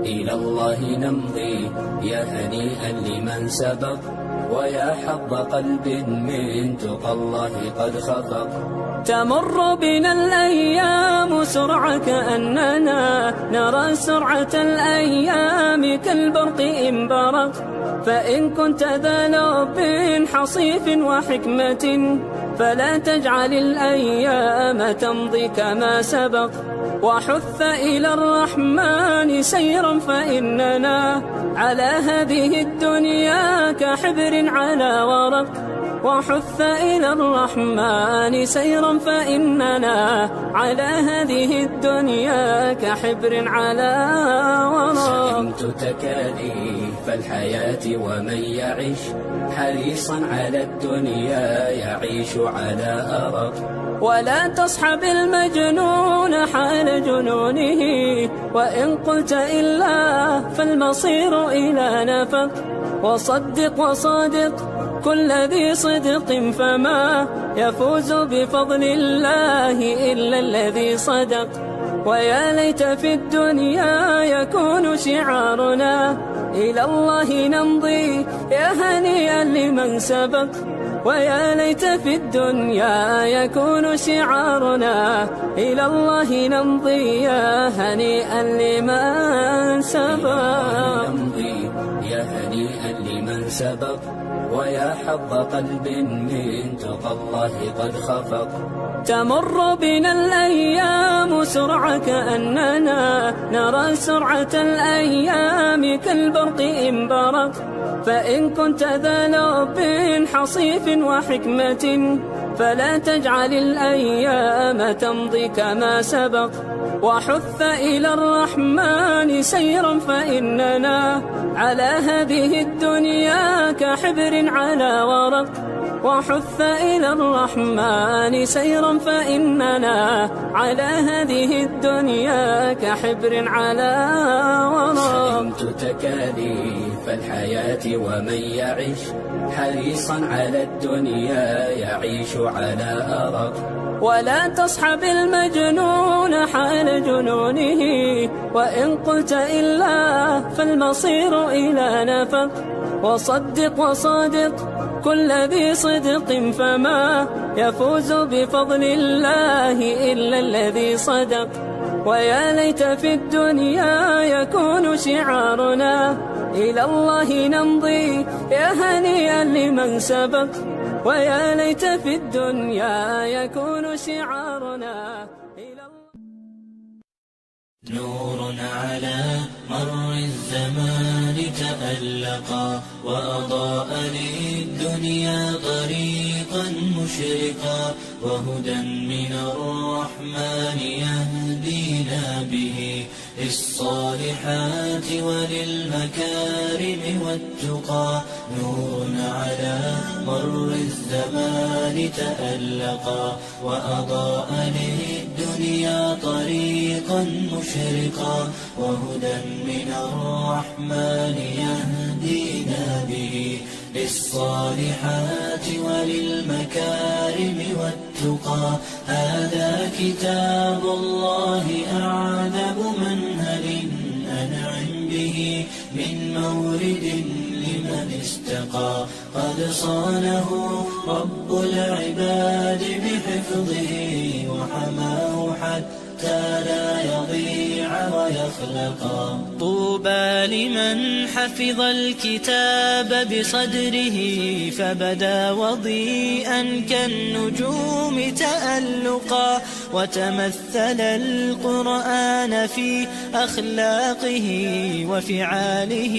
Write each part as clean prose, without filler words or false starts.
إلى الله نمضي يا هنيئا لمن سبق، ويا حظ قلب من تقى الله قد خفق. تمر بنا الأيام سرعة كأننا نرى سرعة الأيام كالبرق إن برق. فإن كنت ذا لب حصيف وحكمة فلا تجعل الأيام تمضي كما سبق. وحث إلى الرحمن سيرا فإننا على هذه الدنيا كحبر على ورق. وحث إلى الرحمن سيرا فإننا على هذه الدنيا كحبر على ورق. سئمت تكاليف الحياة ومن يعيش حريصا على الدنيا يعيش على أرق. ولا تصحب المجنون حال جنونه، وإن قلت إلا فالمصير إلى نفق. وصدق وصادق كل ذي صدق فما يفوز بفضل الله إلا الذي صدق. ويا ليت في الدنيا يكون شعارنا إلى الله نمضي يا هنيئا لمن سبق. ويا ليت في الدنيا يكون شعارنا إلى الله نمضي يا هنيئا لمن سبق. نمضي يا هنيئا لمن سبق، ويا حظ قلب من تقى الله قد خفق. تمر بنا الأيام سرعة كأننا نرى سرعة الأيام كالبرق إن برق. فإن كنت ذا لب حصيف وحكمة فلا تجعل الأيام تمضي كما سبق. وحث إلى الرحمن سيرا فإننا على هذه الدنيا كحبر على ورق. وحث إلى الرحمن سيرا فإننا على هذه الدنيا كحبر على ورق. سئمت تكاليف الحياة ومن يعيش حريصا على الدنيا يعيش على أرق. ولا تصحب المجنون حال جنونه، وإن قلت إلا فالمصير إلى نفق. وصدق وصادق كل ذي صدق فما يفوز بفضل الله إلا الذي صدق. ويا ليت في الدنيا يكون شعارنا إلى الله نمضي يا هنيئا لمن سبق. ويا ليت في الدنيا يكون شعارنا إلى الله. نور على مر الزمان تألقا، وأضاء للدنيا طريقا مشرقا، وهدى من الرحمن يهدينا به للصالحات وللمكارم والتقى. نور على مر الزمان تألقا، وأضاء للدنيا طريقا مشرقا، وهدى من الرحمن يهدينا به للصالحات وللمكارم والتقى. هذا كتاب الله أعذب منهل أنعم به من مورد لمن استقى. قد صانه رب العباد بحفظه وحماه حتى لا يضيع ويخلقا. طوبى لمن حفظ الكتاب بصدره فبدا وضيئا كالنجوم تألقا، وتمثل القرآن في أخلاقه وفعاله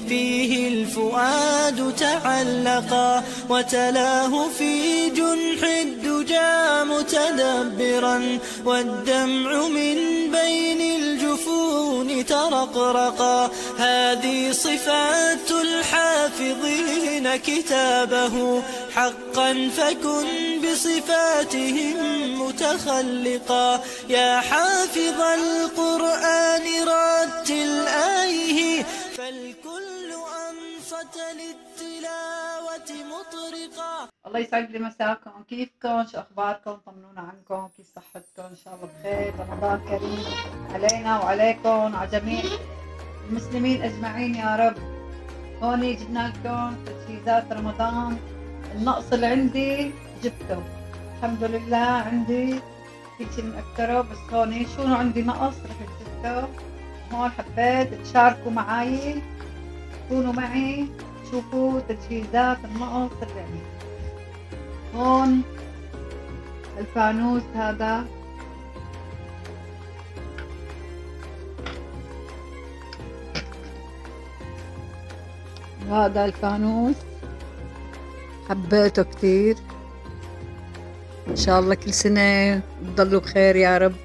فيه الفؤاد تعلقا، وتلاه في جنح الدجى متدبرا والدمع من بين الجفون ترقرقا. هذه صفات الحافظين كتابه حقا فكن بصفاتهم متخلقا. يا حافظ القرآن رتل آيه فالكل أنصت للتلاوة مطرقا. الله يسعد لي مساكم، كيفكم؟ شو اخباركم؟ طمنونا عنكم، كيف صحتكم؟ ان شاء الله بخير. رمضان كريم علينا وعليكم وعلى جميع المسلمين أجمعين يا رب. هون جبنا لكم تجهيزات رمضان. النقص اللي عندي جبته الحمد لله، عندي في شيء من أكتره، بس هون شو عندي نقص رح جبته. هون حبيت تشاركوا معي، كونوا معي شوفوا تجهيزات النقص اللي عندي. هون الفانوس هذا وهذا الفانوس حبيته كتير. ان شاء الله كل سنة تضلوا بخير يا رب.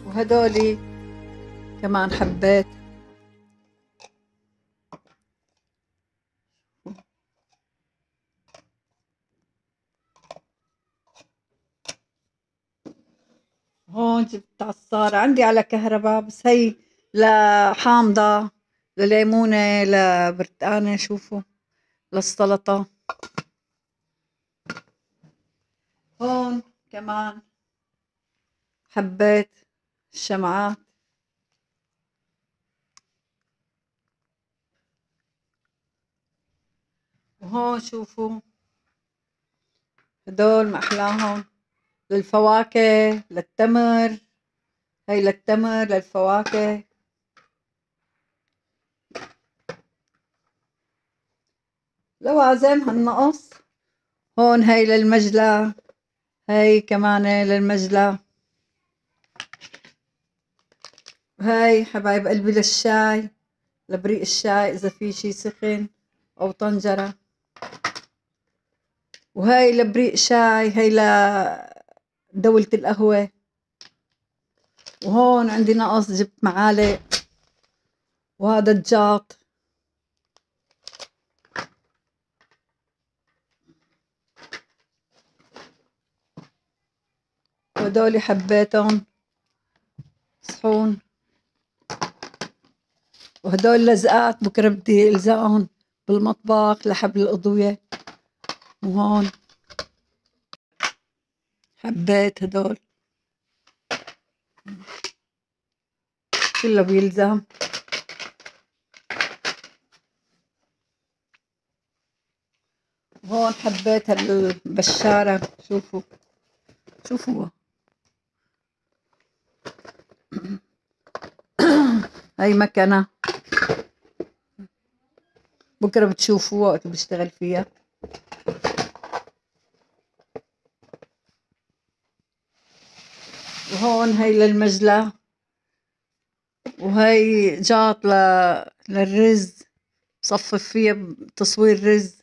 وهدولي كمان حبيت. هون جبت عصارة عندي على كهرباء، بس هي لحامضة، لليمونة، لبرتقانة، شوفوا للسلطة. هون كمان حبيت الشمعات. وهون شوفوا هدول ما أحلاهم للفواكه، للتمر، هي للتمر للفواكه. لوازم هالنقص. هون هي للمجلة، هي كمان للمجلة. هاي حبايب قلبي للشاي، لبريق الشاي إذا في شي سخن أو طنجرة. وهاي لبريق شاي، هي لدولة القهوة. وهون عندي نقص جبت معالق. وهذا الجاط. وهدولي حبيتهم صحون. وهدول لزقات بكره بدي الزقهم بالمطبخ لحبل الأضوية. وهون حبيت هدول كله بيلزم. وهون حبيت هالبشارة، شوفوا شوفوا هاي مكنة بكره بتشوفوا وقت بشتغل فيها. وهون هي للمجلة. وهي جاط للرز، بصفف فيها تصوير رز.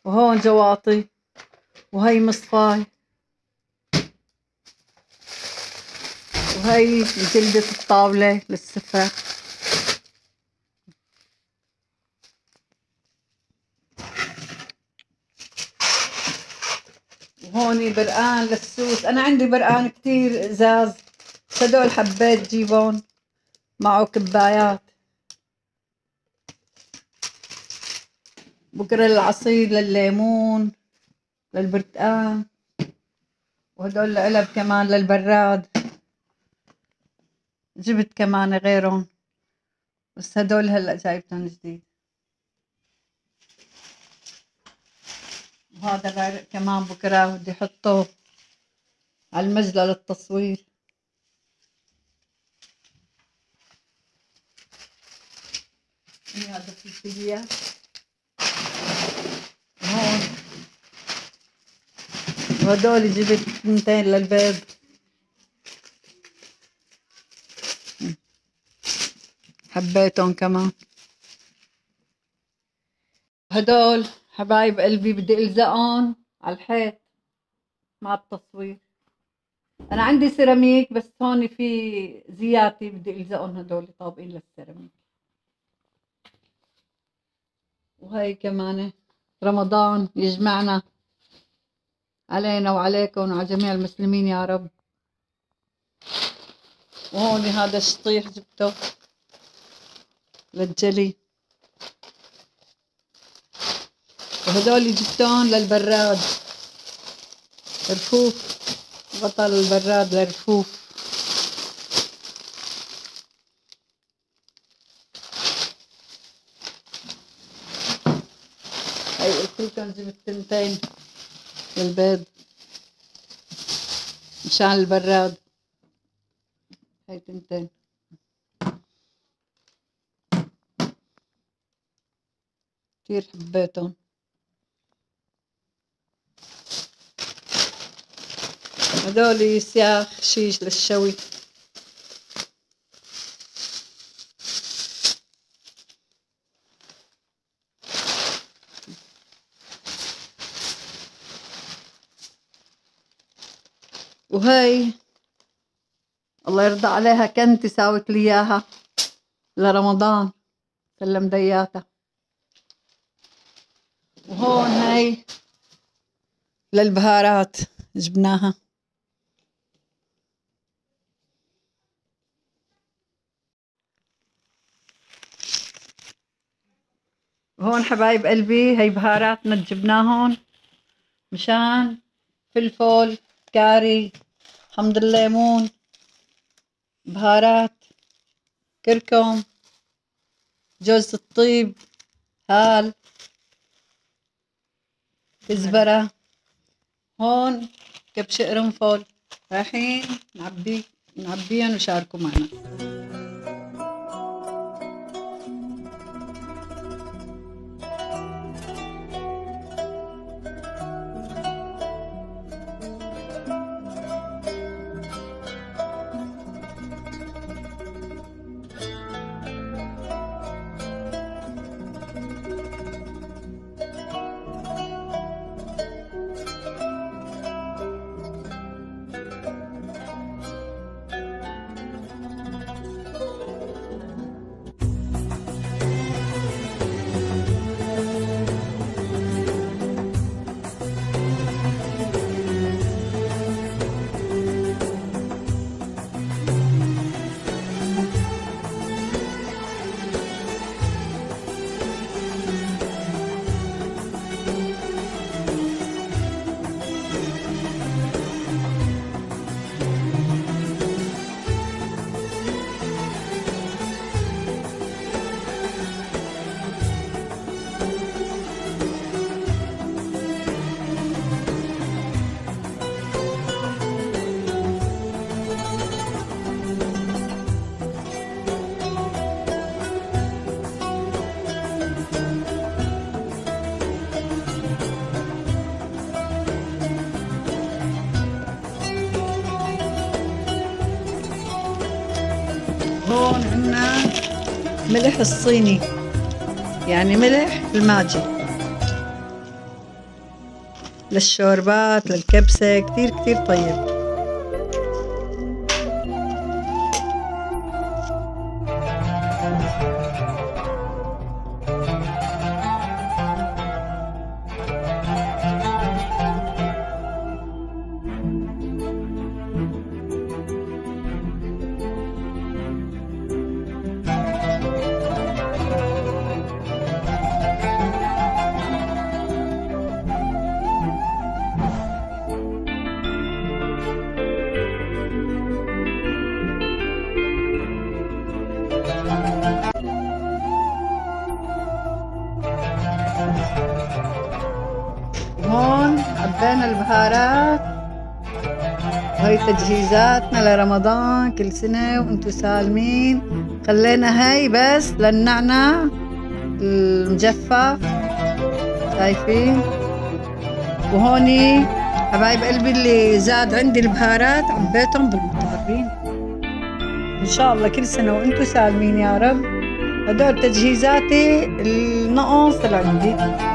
وهون جواطي. وهي مصفاي. وهي جلدة الطاولة للسفرة. وهوني برقان للسوس. أنا عندي برقان كتير إزاز، هدول حبيت جيبون معه كبايات. بكرة العصير للليمون للبرتقان. وهدول العلب كمان للبراد. جبت كمان غيرهم، بس هدول هلأ جايبتهم جديد. وهذا العرق كمان بكرة بدي احطه على المجلة للتصوير. هذا في فيديا. هون وهدول جبت 2 للبيض. حبيتهم كمان. هدول حبايب قلبي بدي الزقهم على الحيط مع التصوير. انا عندي سيراميك، بس هون في زياتي بدي الزقهم هدول طابقين للسيراميك. وهي كمان رمضان يجمعنا علينا وعليكم وعلى جميع المسلمين يا رب. وهون هذا الشطيح جبته للجلي. وهدول جبتهم للبراد، رفوف، غطا البراد للرفوف. لكم جبت تنتين للبيض مشان البراد. هاي تنتين كتير حبيتهم. هدول سياخ شيش للشوي. وهي الله يرضى عليها كنتي ساوت لي اياها لرمضان، سلم دياتها. وهون هاي للبهارات جبناها. وهون حبايب قلبي هي بهاراتنا جبناهن مشان فلفل، كاري، حمض الليمون، بهارات، كركم، جوز الطيب، هال، كزبرة. هون كبش قرنفل رايحين نعبيهم وشاركوا معنا. هون عنا ملح الصيني، يعني ملح الماجي للشوربات للكبسة، كتير كتير طيب. هون عبينا البهارات، وهي تجهيزاتنا لرمضان كل سنة وانتو سالمين. خلينا هاي بس للنعناع المجفف، شايفين؟ وهوني حبايب قلبي اللي زاد عندي البهارات عبيتهم بالمطارين. ان شاء الله كل سنة وانتو سالمين يا رب. هدول تجهيزاتي النقص اللي عندي.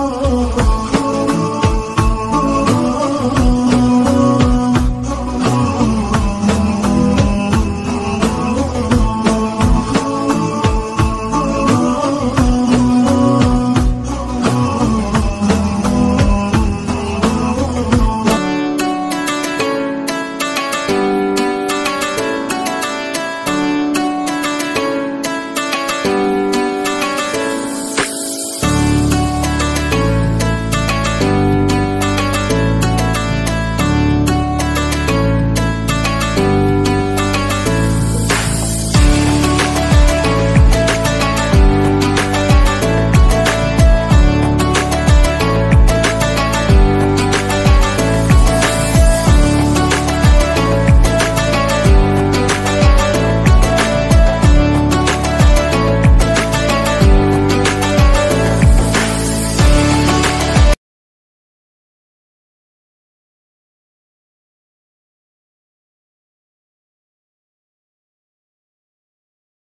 الله